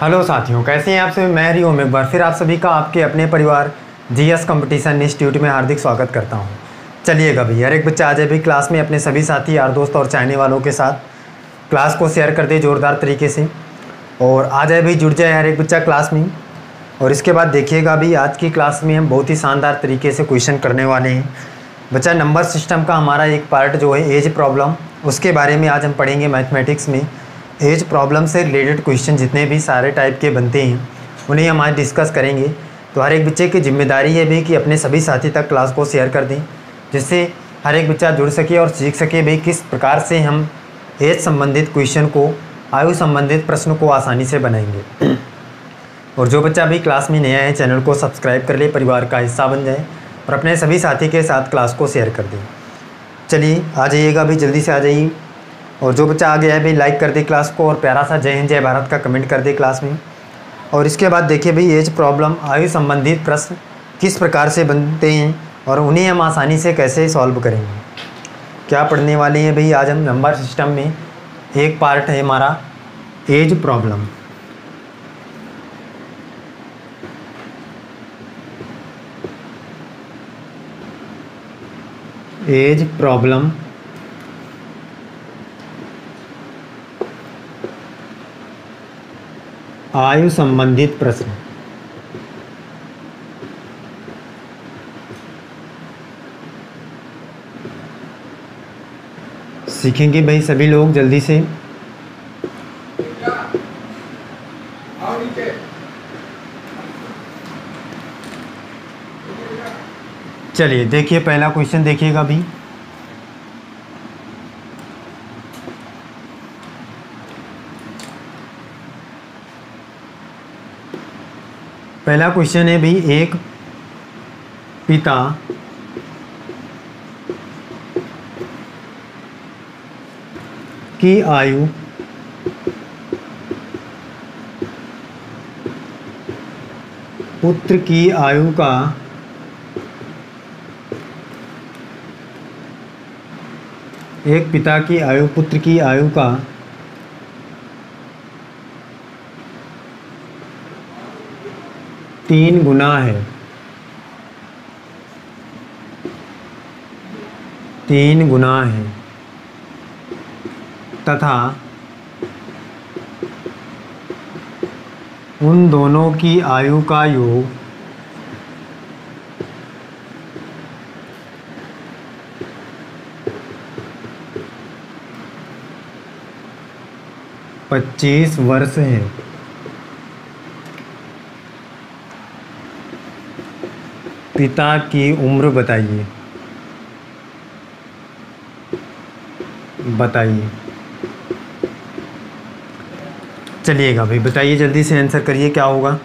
Hello साथियों, कैसे हैं आप सभी। मैं हरिओम एक बार फिर आप सभी का आपके अपने परिवार जीएस कंपटीशन इंस्टीट्यूट में हार्दिक स्वागत करता हूं। चलिएगा भाई, हर एक बच्चा आ जाए भी क्लास में अपने सभी साथी यार दोस्त और चाहने वालों के साथ क्लास को शेयर कर दे ज़ोरदार तरीके से, और आ जाए भाई, जुड़ जाए हर एक बच्चा क्लास में। और इसके बाद देखिएगा भाई, आज की क्लास में हम बहुत ही शानदार तरीके से क्वेश्चन करने वाले हैं। बच्चा नंबर सिस्टम का हमारा एक पार्ट जो है एज प्रॉब्लम, उसके बारे में आज हम पढ़ेंगे। मैथमेटिक्स में एज प्रॉब्लम से रिलेटेड क्वेश्चन जितने भी सारे टाइप के बनते हैं उन्हें हम आज डिस्कस करेंगे। तो हर एक बच्चे की जिम्मेदारी है भी कि अपने सभी साथी तक क्लास को शेयर कर दें, जिससे हर एक बच्चा जुड़ सके और सीख सके भाई किस प्रकार से हम एज संबंधित क्वेश्चन को, आयु संबंधित प्रश्न को आसानी से बनाएंगे। और जो बच्चा भी क्लास में नया है, चैनल को सब्सक्राइब कर ले, परिवार का हिस्सा बन जाए और अपने सभी साथी के साथ क्लास को शेयर कर दें। चलिए आ जाइएगा भाई, जल्दी से आ जाइए। और जो बच्चा आ गया है भाई, लाइक कर दे क्लास को और प्यारा सा जय हिंद जय भारत का कमेंट कर दे क्लास में। और इसके बाद देखिए भाई, एज प्रॉब्लम, आयु संबंधित प्रश्न किस प्रकार से बनते हैं और उन्हें हम आसानी से कैसे सॉल्व करेंगे। क्या पढ़ने वाले हैं भाई आज हम। नंबर सिस्टम में एक पार्ट है हमारा एज प्रॉब्लम। एज प्रॉब्लम आयु संबंधित प्रश्न। सीखेंगे भाई सभी लोग जल्दी से। चलिए देखिए, पहला क्वेश्चन देखिएगा अभी। पहला क्वेश्चन है भाई, एक पिता की आयु पुत्र की आयु का एक पिता की आयु पुत्र की आयु का 3 गुना है। 3 गुना है तथा उन दोनों की आयु का योग 25 वर्ष है। पिता की उम्र बताइए। चलिएगा भाई, बताइए जल्दी से, आंसर करिए क्या होगा।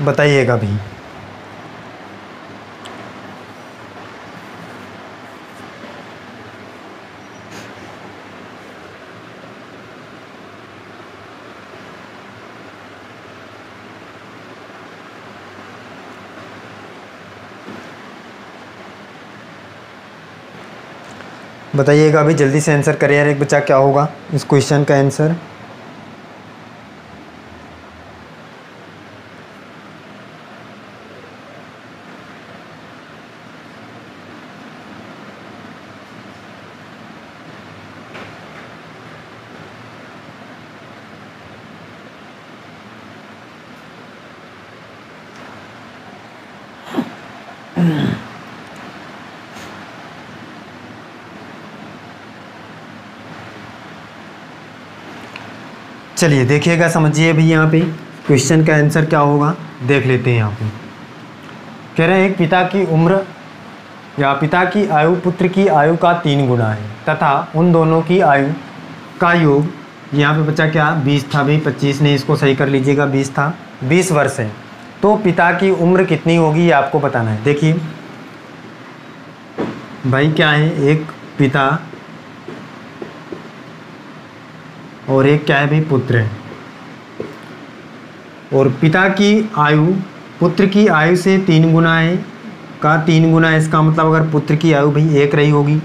बताइएगा भी। बताइएगा अभी, जल्दी से आंसर करिए। एक बच्चा क्या होगा इस क्वेश्चन का आंसर। चलिए देखिएगा, समझिए भी यहाँ पे क्वेश्चन का आंसर क्या होगा, देख लेते हैं। यहाँ पे कह रहे हैं एक पिता की उम्र या पिता की आयु पुत्र की आयु का 3 गुना है तथा उन दोनों की आयु का योग, यहाँ पे बच्चा क्या 20 था भाई, 25 नहीं, इसको सही कर लीजिएगा, 20 था, 20 वर्ष है। तो पिता की उम्र कितनी होगी ये आपको बताना है। देखिए भाई क्या है, एक पिता और एक क्या है भाई पुत्र है, और पिता की आयु पुत्र की आयु से 3 गुना है का 3 गुना है। इसका मतलब अगर पुत्र की आयु भाई 1 रही होगी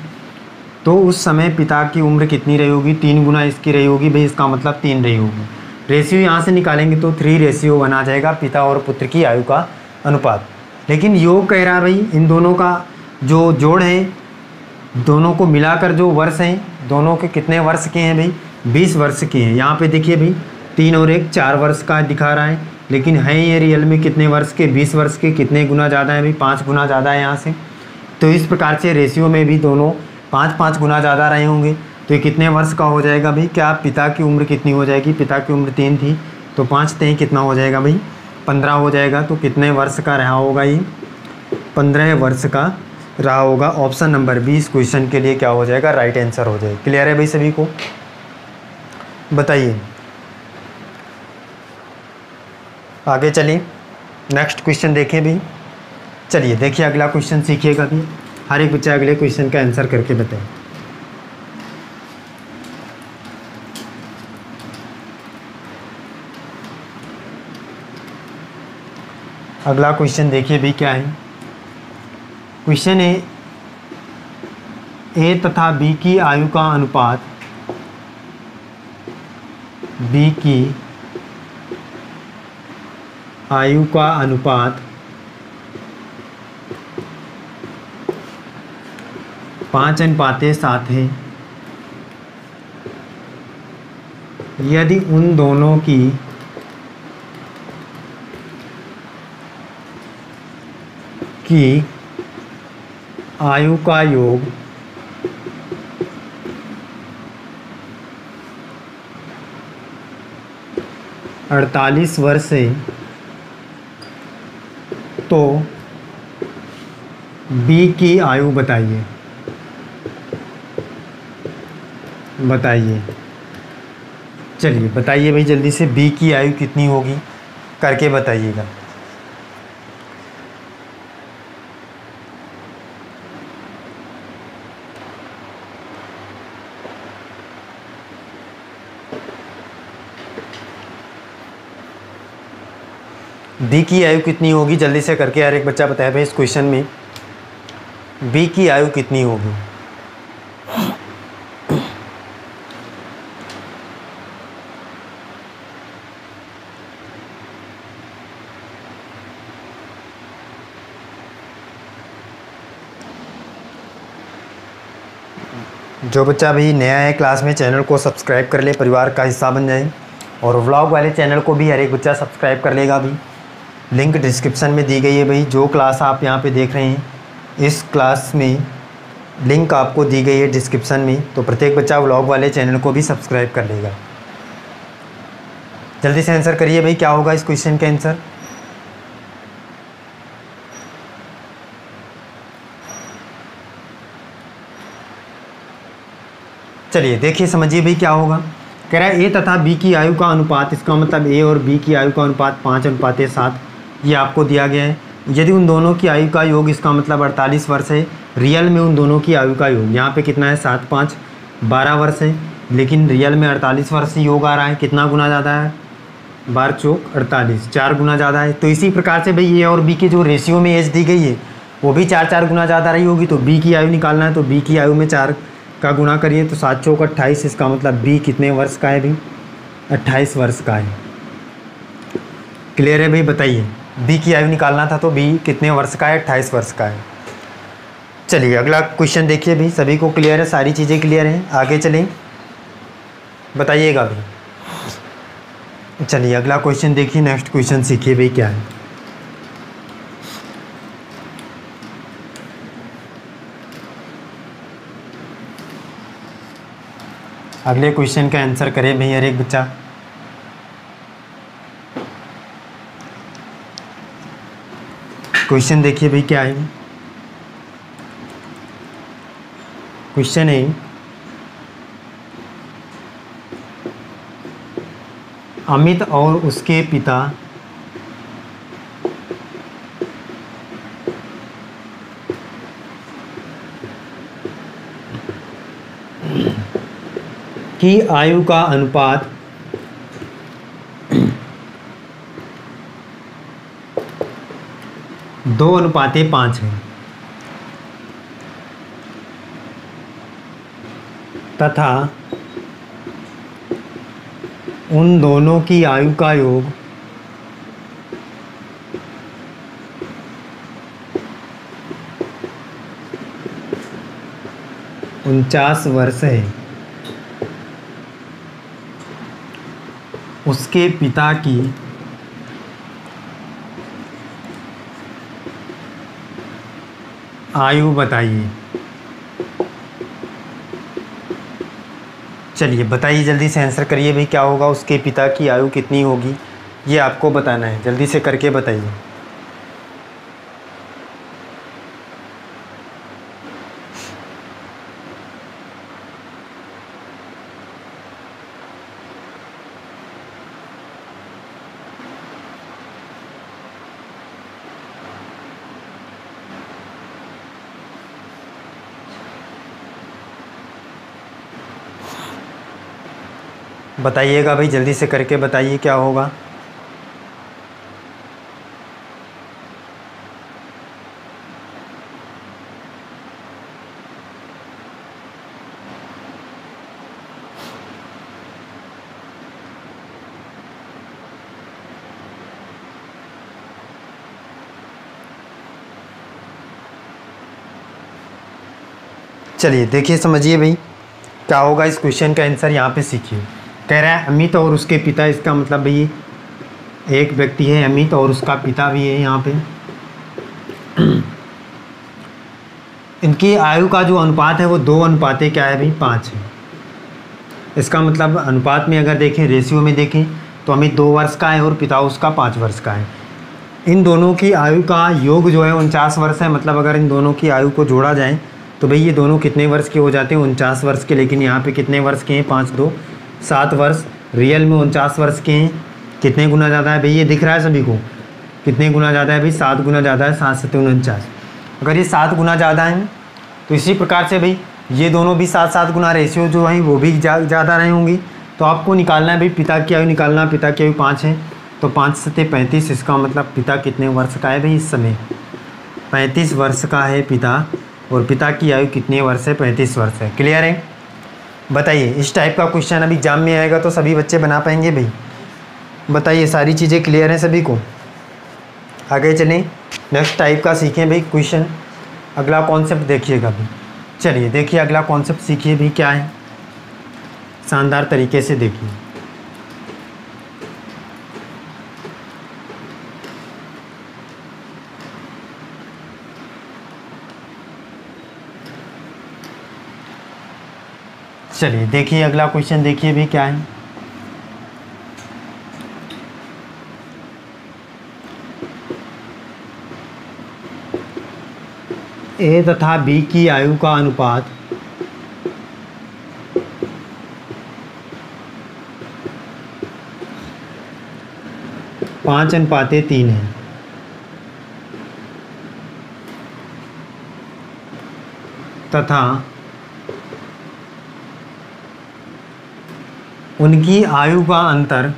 तो उस समय पिता की उम्र कितनी रही होगी, 3 गुना इसकी रही होगी भाई, इसका मतलब 3 रही होगी। रेशियो यहाँ से निकालेंगे तो 3:1 आ जाएगा, पिता और पुत्र की आयु का अनुपात। लेकिन योग कह रहा है भाई इन दोनों का जो जोड़ है, दोनों को मिलाकर जो वर्ष हैं, दोनों के कितने वर्ष के हैं भाई, 20 वर्ष के हैं। यहाँ पे देखिए भाई 3 और 1 4 वर्ष का दिखा रहा है, लेकिन है ये रियल में कितने वर्ष के, 20 वर्ष के। कितने गुना ज़्यादा है भाई, 5 गुना ज़्यादा है यहाँ से। तो इस प्रकार से रेशियो में भी दोनों 5-5 गुना ज़्यादा रहे होंगे। तो ये कितने वर्ष का हो जाएगा भाई, क्या पिता की उम्र कितनी हो जाएगी, पिता की उम्र 3 थी तो 5 3 कितना हो जाएगा भाई, 15 हो जाएगा। तो कितने वर्ष का रहा होगा ये, 15 वर्ष का रहा होगा। ऑप्शन नंबर 20 क्वेश्चन के लिए क्या हो जाएगा, राइट आंसर हो जाएगा। क्लियर है भाई सभी को, बताइए आगे चलिए नेक्स्ट क्वेश्चन देखें भी। चलिए देखिए अगला क्वेश्चन सीखिएगा भी, हर एक बच्चा अगले क्वेश्चन का आंसर करके बताए। अगला क्वेश्चन देखिए भी क्या है। क्वेश्चन है ए तथा बी की आयु का अनुपात, बी की आयु का अनुपात 5:7 है यदि उन दोनों की आयु का योग 48 वर्ष है तो बी की आयु बताइए। चलिए बताइए भाई जल्दी से, बी की आयु कितनी होगी करके बताइएगा। बी की आयु कितनी होगी जल्दी से करके हर एक बच्चा बताए भाई इस क्वेश्चन में बी की आयु कितनी होगी। जो बच्चा भी नया है क्लास में, चैनल को सब्सक्राइब कर ले, परिवार का हिस्सा बन जाए। और व्लॉग वाले चैनल को भी हर एक बच्चा सब्सक्राइब कर लेगा भी। लिंक डिस्क्रिप्शन में दी गई है भाई। जो क्लास आप यहाँ पे देख रहे हैं इस क्लास में लिंक आपको दी गई है डिस्क्रिप्शन में, तो प्रत्येक बच्चा व्लॉग वाले चैनल को भी सब्सक्राइब कर लेगा। जल्दी से आंसर करिए भाई, क्या होगा इस क्वेश्चन का आंसर। चलिए देखिए समझिए भाई क्या होगा। कह रहा है ए तथा बी की आयु का अनुपात, इसका मतलब ए और बी की आयु का अनुपात 5:7 ये आपको दिया गया है। यदि उन दोनों की आयु का योग, इसका मतलब 48 वर्ष है। रियल में उन दोनों की आयु का योग यहाँ पे कितना है, 7 5 12 वर्ष है, लेकिन रियल में 48 वर्ष योग आ रहा है। कितना गुना ज़्यादा है, 12 चौक 48, 4 गुना ज़्यादा है। तो इसी प्रकार से भाई ए और बी की जो रेशियो में एज दी गई है वो भी 4 गुना ज़्यादा रही होगी। तो बी की आयु निकालना है तो बी की आयु में 4 का गुणा करिए तो 7 चौक 28, इसका मतलब बी कितने वर्ष का है भाई, 28 वर्ष का है। क्लियर है भाई, बताइए बी की आयु निकालना था तो बी कितने वर्ष का है, 28 वर्ष का है। चलिए अगला क्वेश्चन देखिए भाई, सभी को क्लियर है, सारी चीज़ें क्लियर हैं, आगे चलें बताइएगा भाई। चलिए अगला क्वेश्चन देखिए, नेक्स्ट क्वेश्चन सीखिए भाई क्या है। अगले क्वेश्चन का आंसर करें भाई हर एक बच्चा। क्वेश्चन देखिए भाई क्या है। क्वेश्चन है, अमित और उसके पिता की आयु का अनुपात 2:5 है तथा उन दोनों की आयु का योग 49 वर्ष है। उसके पिता की आयु बताइए। चलिए बताइए, जल्दी से आंसर करिए भाई, क्या होगा, उसके पिता की आयु कितनी होगी, ये आपको बताना है, जल्दी से करके बताइए। बताइएगा भाई, जल्दी से करके बताइए क्या होगा। चलिए देखिए, समझिए भाई क्या होगा, इस क्वेश्चन का आंसर यहाँ पे सीखिए। कह रहा है अमित और उसके पिता, इसका मतलब भाई एक व्यक्ति है अमित और उसका पिता भी है यहाँ पे। इनकी आयु का जो अनुपात है वो 2:5 क्या है भाई, 5 है। इसका मतलब अनुपात में अगर देखें, रेशियो में देखें, तो अमित 2 वर्ष का है और पिता उसका 5 वर्ष का है। इन दोनों की आयु का योग जो है 49 वर्ष है। मतलब अगर इन दोनों की आयु को जोड़ा जाए तो भाई ये दोनों कितने वर्ष के हो जाते हैं, 49 वर्ष के। लेकिन यहाँ पे कितने वर्ष के हैं, 5 2 7 वर्ष। रियल में 49 वर्ष के हैं। कितने गुना ज़्यादा है भाई, ये दिख रहा है सभी को, कितने गुना ज़्यादा है भाई, 7 गुना ज़्यादा है, 7 7 49। अगर ये 7 गुना ज़्यादा है तो इसी प्रकार से भाई ये दोनों भी 7 गुना रेशियो जो है वो भी ज़्यादा रहे होंगी। तो आपको निकालना है भाई पिता की आयु निकालना। पिता की आयु 5 है तो 5 7 35। इसका मतलब पिता कितने वर्ष का है भाई, इस समय 35 वर्ष का है पिता, और पिता की आयु कितने वर्ष है, 35 वर्ष है। क्लियर है? बताइए, इस टाइप का क्वेश्चन अभी एग्जाम में आएगा तो सभी बच्चे बना पाएंगे भाई? बताइए, सारी चीज़ें क्लियर हैं सभी को? आगे चलें, नेक्स्ट टाइप का सीखें भाई क्वेश्चन। अगला कॉन्सेप्ट देखिएगा भाई। चलिए देखिए, अगला कॉन्सेप्ट सीखिए भाई क्या है, शानदार तरीके से देखिए। चलिए देखिए, अगला क्वेश्चन देखिए भी क्या है। ए तथा बी की आयु का अनुपात 5:3 है तथा उनकी आयु का अंतर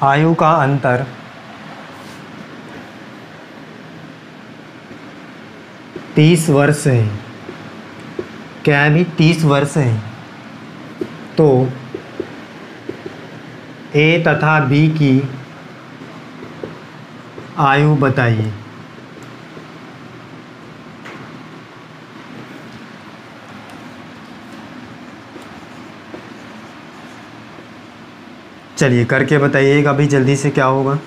आयु का अंतर 30 वर्ष है। क्या है भी, 30 वर्ष है। तो ए तथा बी की आयु बताइए। चलिए करके बताइएगा भाई जल्दी से क्या होगा।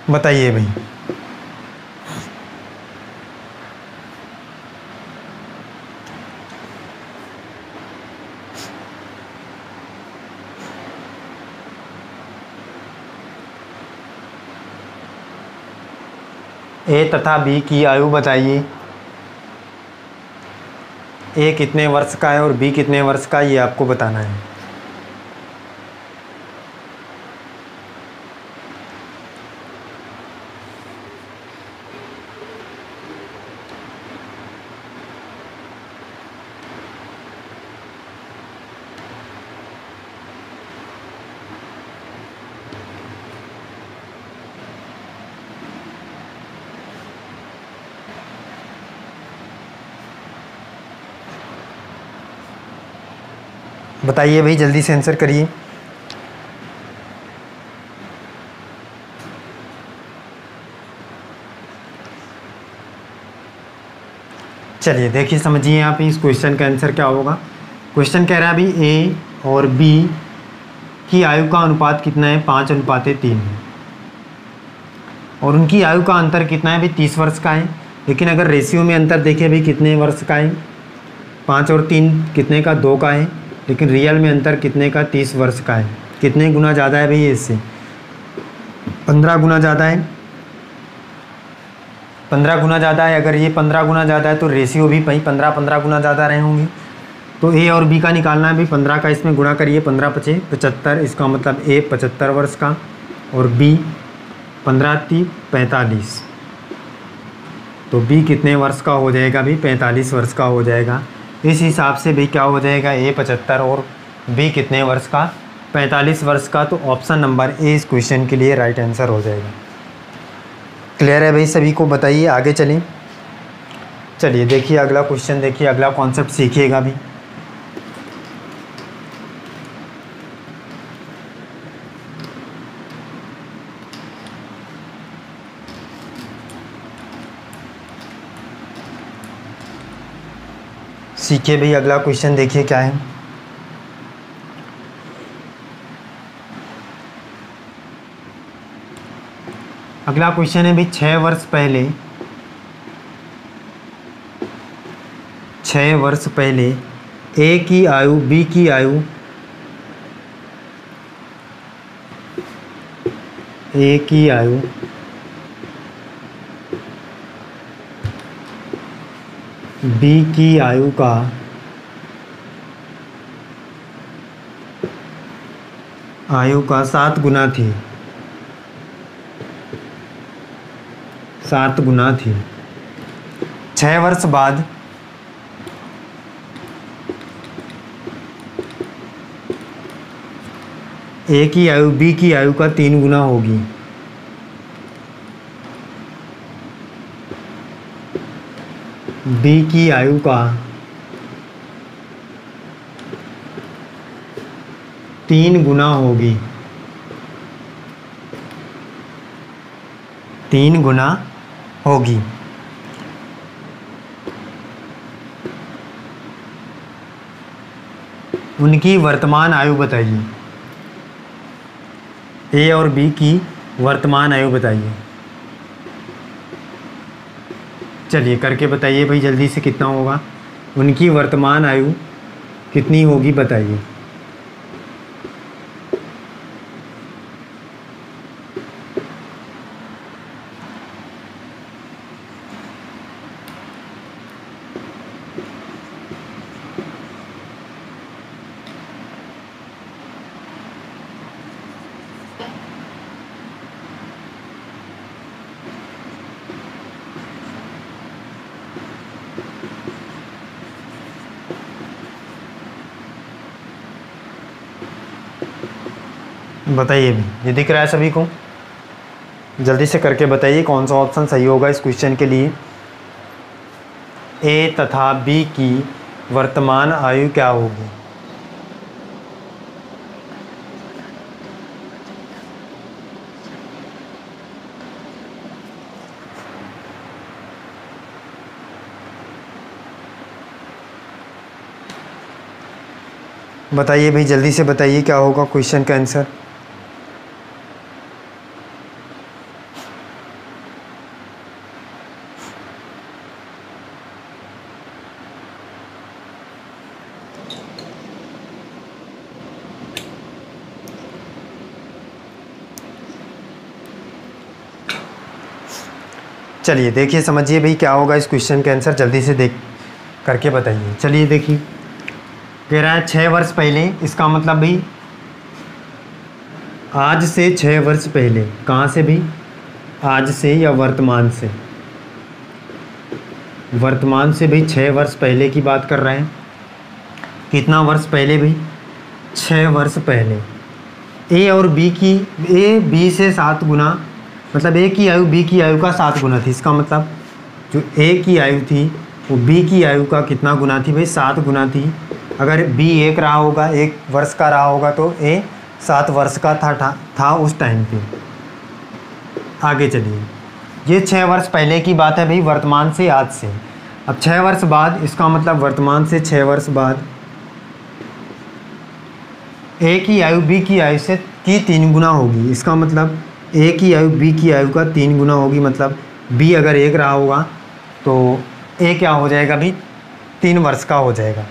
बताइए भाई। ए तथा बी की आयु बताइए। ए कितने वर्ष का है और बी कितने वर्ष का है, ये आपको बताना है। बताइए भाई, जल्दी से आंसर करिए। चलिए देखिए, समझिए आप इस क्वेश्चन का आंसर क्या होगा। क्वेश्चन कह रहा है अभी ए और बी की आयु का अनुपात कितना है, 5:3 है। और उनकी आयु का अंतर कितना है भाई, 30 वर्ष का है। लेकिन अगर रेशियो में अंतर देखें भाई कितने वर्ष का है, 5 और 3 कितने का, 2 का है। लेकिन रियल में अंतर कितने का, 30 वर्ष का है। कितने गुना ज़्यादा है भाई इससे, 15 गुना ज़्यादा है। 15 गुना ज़्यादा है। अगर ये 15 गुना ज़्यादा है तो रेशियो भी भाई 15 गुना ज़्यादा रहे होंगे। तो ए और बी का निकालना है भाई, 15 का इसमें गुणा करिए, 15 × 5 = 75। इसका मतलब ए 75 वर्ष का और बी 15 × 3 = 45। तो बी कितने वर्ष का हो जाएगा भाई, 45 वर्ष का हो जाएगा। इस हिसाब से भाई क्या हो जाएगा, ए 75 और बी कितने वर्ष का, 45 वर्ष का। तो ऑप्शन नंबर ए इस क्वेश्चन के लिए राइट आंसर हो जाएगा। क्लियर है भाई सभी को, बताइए आगे चलें। चलिए देखिए अगला क्वेश्चन, देखिए अगला कॉन्सेप्ट सीखिएगा भी। सीखिए भाई, अगला क्वेश्चन देखिए क्या है। अगला क्वेश्चन है भाई, 6 वर्ष पहले, 6 वर्ष पहले ए की आयु बी की आयु, ए की आयु बी की आयु का आयु का 7 गुना थी, 7 गुना थी। 6 वर्ष बाद ए की आयु बी की आयु का 3 गुना होगी। बी की आयु का 3 गुना होगी, 3 गुना होगी। उनकी वर्तमान आयु बताइए। ए और बी की वर्तमान आयु बताइए। चलिए करके बताइए भाई जल्दी से, कितना होगा, उनकी वर्तमान आयु कितनी होगी बताइए। बताइए भी, ये दिख रहा है सभी को, जल्दी से करके बताइए कौन सा ऑप्शन सही होगा इस क्वेश्चन के लिए। ए तथा बी की वर्तमान आयु क्या होगी। बताइए भाई जल्दी से बताइए क्या होगा क्वेश्चन का आंसर। चलिए देखिए, समझिए भाई क्या होगा इस क्वेश्चन के आंसर, जल्दी से देख करके बताइए। चलिए देखिए, कह रहा है 6 वर्ष पहले, इसका मतलब भाई आज से 6 वर्ष पहले, कहाँ से भी, आज से या वर्तमान से, वर्तमान से भाई 6 वर्ष पहले की बात कर रहे हैं। कितना वर्ष पहले भाई, 6 वर्ष पहले। ए और बी की, ए बी से 7 गुना, मतलब ए की आयु बी की आयु का 7 गुना थी। इसका मतलब जो ए की आयु थी वो बी की आयु का कितना गुना थी भाई, 7 गुना थी। अगर बी 1 रहा होगा, 1 वर्ष का रहा होगा, तो ए 7 वर्ष का था उस टाइम पे। आगे चलिए, ये 6 वर्ष पहले की बात है भाई, वर्तमान से, आज से। अब 6 वर्ष बाद, इसका मतलब वर्तमान से 6 वर्ष बाद ए की आयु बी की आयु से की 3 गुना होगी। इसका मतलब ए की आयु बी की आयु का 3 गुना होगी। मतलब बी अगर 1 रहा होगा तो ए क्या हो जाएगा भाई, 3 वर्ष का हो जाएगा,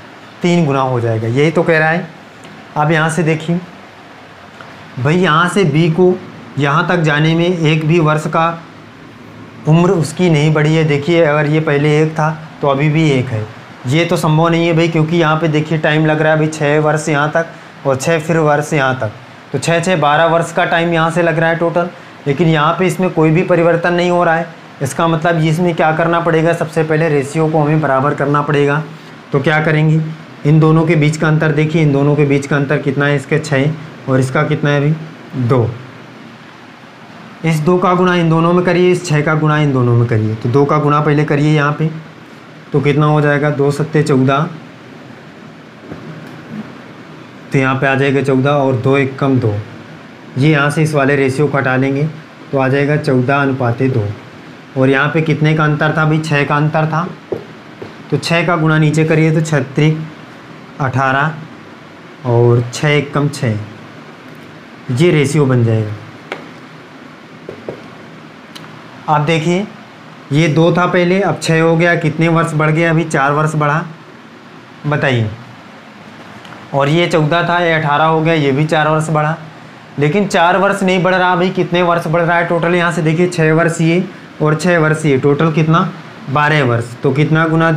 3 गुना हो जाएगा। यही तो कह रहा है। अब यहाँ से देखिए भाई, यहाँ से बी को यहाँ तक जाने में एक भी वर्ष का उम्र उसकी नहीं बढ़ी है। देखिए, अगर ये पहले 1 था तो अभी भी 1 है। ये तो संभव नहीं है भाई, क्योंकि यहाँ पे देखिए टाइम लग रहा है भाई, 6 वर्ष यहाँ तक और 6 फिर वर्ष यहाँ तक, तो 6 12 वर्ष का टाइम यहाँ से लग रहा है टोटल। लेकिन यहाँ पे इसमें कोई भी परिवर्तन नहीं हो रहा है। इसका मतलब इसमें क्या करना पड़ेगा, सबसे पहले रेशियो को हमें बराबर करना पड़ेगा। तो क्या करेंगे, इन दोनों के बीच का अंतर देखिए, इन दोनों के बीच का अंतर कितना है, इसके 6 और इसका कितना है भाई 2। इस 2 का गुणा इन दोनों में करिए, इस 6 का गुणा इन दोनों में करिए। तो 2 का गुणा पहले करिए यहाँ पे, तो कितना हो जाएगा, 2 सत्ते 14, तो यहाँ पे आ जाएगा 14 और 2 1 कम 2। ये यहाँ से इस वाले रेशियो को हटा लेंगे तो आ जाएगा 14:2। और यहाँ पे कितने का अंतर था भाई, 6 का अंतर था। तो 6 का गुणा नीचे करिए तो 36 18 और 6 1 कम 6, ये रेशियो बन जाएगा। आप देखिए, ये 2 था पहले, अब 6 हो गया, कितने वर्ष बढ़ गया अभी, 4 वर्ष बढ़ा, बताइए। और ये 14 था, ये 18 हो गया, ये भी 4 वर्ष बढ़ा। लेकिन 4 वर्ष नहीं बढ़ रहा भाई, कितने वर्ष बढ़ रहा है टोटल, यहाँ से देखिए 6 वर्ष ये और 6 वर्ष ये, टोटल कितना, 12 वर्ष। तो कितना गुना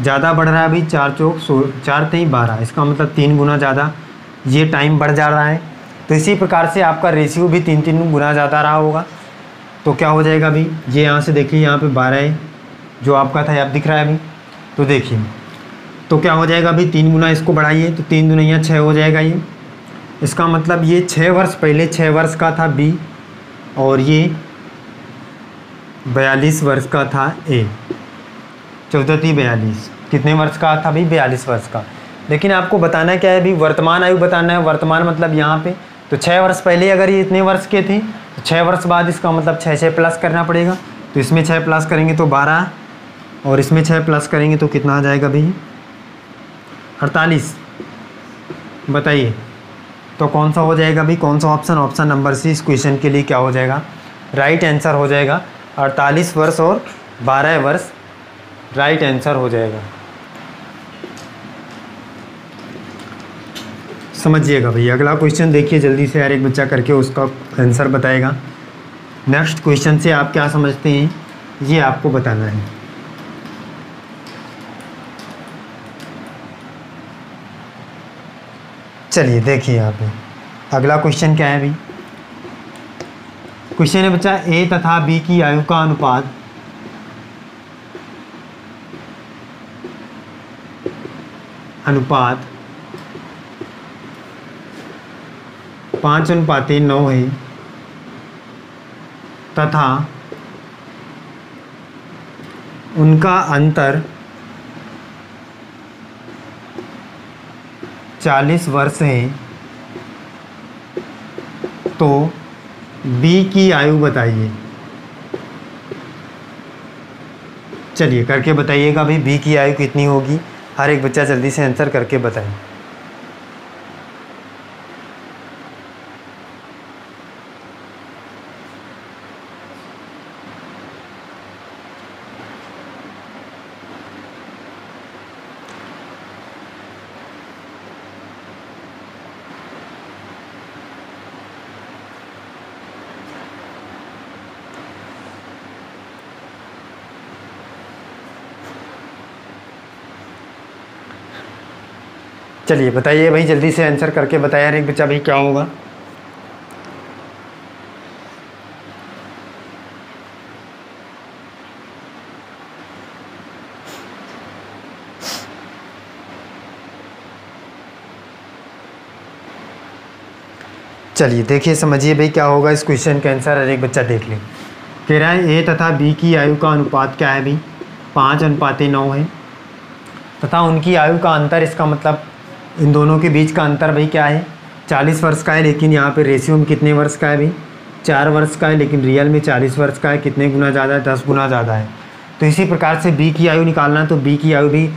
ज़्यादा बढ़ रहा है भाई, 4 चौक 4 3 12, इसका मतलब 3 गुना ज़्यादा ये टाइम बढ़ जा रहा है। तो इसी प्रकार से आपका रेशियो भी 3 गुना ज़्यादा रहा होगा। तो क्या हो जाएगा अभी, ये यहाँ से देखिए, यहाँ पे 12 है जो आपका था, अब दिख रहा है अभी। तो देखिए, तो क्या हो जाएगा अभी, 3 गुना इसको बढ़ाइए तो 3 दूना 6 हो जाएगा ये। इसका मतलब ये 6 वर्ष पहले 6 वर्ष का था बी और ये 42 वर्ष का था ए। 14 3 42, कितने वर्ष का था भाई, 42 वर्ष का। लेकिन आपको बताना क्या है अभी, वर्तमान आयु बताना है। वर्तमान मतलब यहाँ पे तो 6 वर्ष पहले अगर ये इतने वर्ष के थे तो 6 वर्ष बाद इसका मतलब 6 प्लस करना पड़ेगा। तो इसमें 6 प्लस करेंगे तो 12 और इसमें 6 प्लस करेंगे तो कितना आ जाएगा भाई, 48। बताइए तो कौन सा हो जाएगा भाई, कौन सा ऑप्शन, ऑप्शन नंबर सी इस क्वेश्चन के लिए क्या हो जाएगा, राइट आंसर हो जाएगा। 48 वर्ष और 12 वर्ष राइट आंसर हो जाएगा। समझिएगा भाई। अगला क्वेश्चन देखिए जल्दी से, हर एक बच्चा करके उसका आंसर बताएगा। नेक्स्ट क्वेश्चन से आप क्या समझते हैं ये आपको बताना है। चलिए देखिए यहाँ पे अगला क्वेश्चन क्या है भाई। क्वेश्चन है बच्चा, ए तथा बी की आयु का अनुपात अनुपात 5:9 है तथा उनका अंतर 40 वर्ष है, तो बी की आयु बताइए। चलिए करके बताइएगा भाई, बी की आयु कितनी होगी। हर एक बच्चा जल्दी से आंसर करके बताए। चलिए बताइए भाई, जल्दी से आंसर करके बताया हर एक बच्चा भाई क्या होगा। चलिए देखिए समझिए भाई क्या होगा इस क्वेश्चन का आंसर, हर एक बच्चा देख ले। कह रहा है ए तथा बी की आयु का अनुपात क्या है भाई, 5:9 है, तथा उनकी आयु का अंतर, इसका मतलब इन दोनों के बीच का अंतर भाई क्या है, 40 वर्ष का है। लेकिन यहाँ पे रेशियो में कितने वर्ष का है भाई, 4 वर्ष का है, लेकिन रियल में 40 वर्ष का है। कितने गुना ज़्यादा है, 10 गुना ज़्यादा है। तो इसी प्रकार से बी की आयु निकालना, तो बी की आयु भी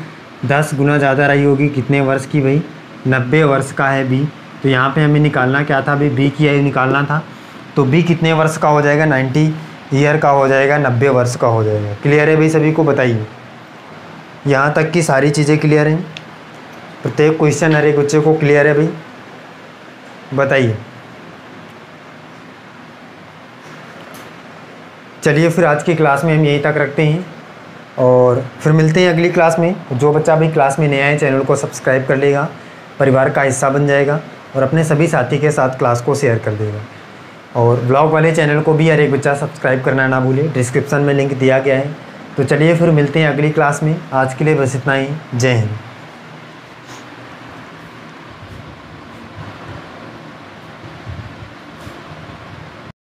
10 गुना ज़्यादा रही होगी। कितने वर्ष की भाई, 90 वर्ष का है बी। तो यहाँ पे हमें निकालना क्या था भाई, बी की आयु निकालना था। तो बी कितने वर्ष का हो जाएगा, 90 ईयर का हो जाएगा, 90 वर्ष का हो जाएगा। क्लियर है भाई सभी को, बताइए। यहाँ तक की सारी चीज़ें क्लियर हैं, प्रत्येक क्वेश्चन हर एक बच्चे को क्लियर है भाई, बताइए। चलिए फिर आज की क्लास में हम यहीं तक रखते हैं और फिर मिलते हैं अगली क्लास में। जो बच्चा भी क्लास में नया है चैनल को सब्सक्राइब कर लेगा, परिवार का हिस्सा बन जाएगा और अपने सभी साथी के साथ क्लास को शेयर कर देगा। और ब्लॉग वाले चैनल को भी हर एक बच्चा सब्सक्राइब करना ना भूले, डिस्क्रिप्शन में लिंक दिया गया है। तो चलिए फिर मिलते हैं अगली क्लास में। आज के लिए बस इतना ही। जय हिंद।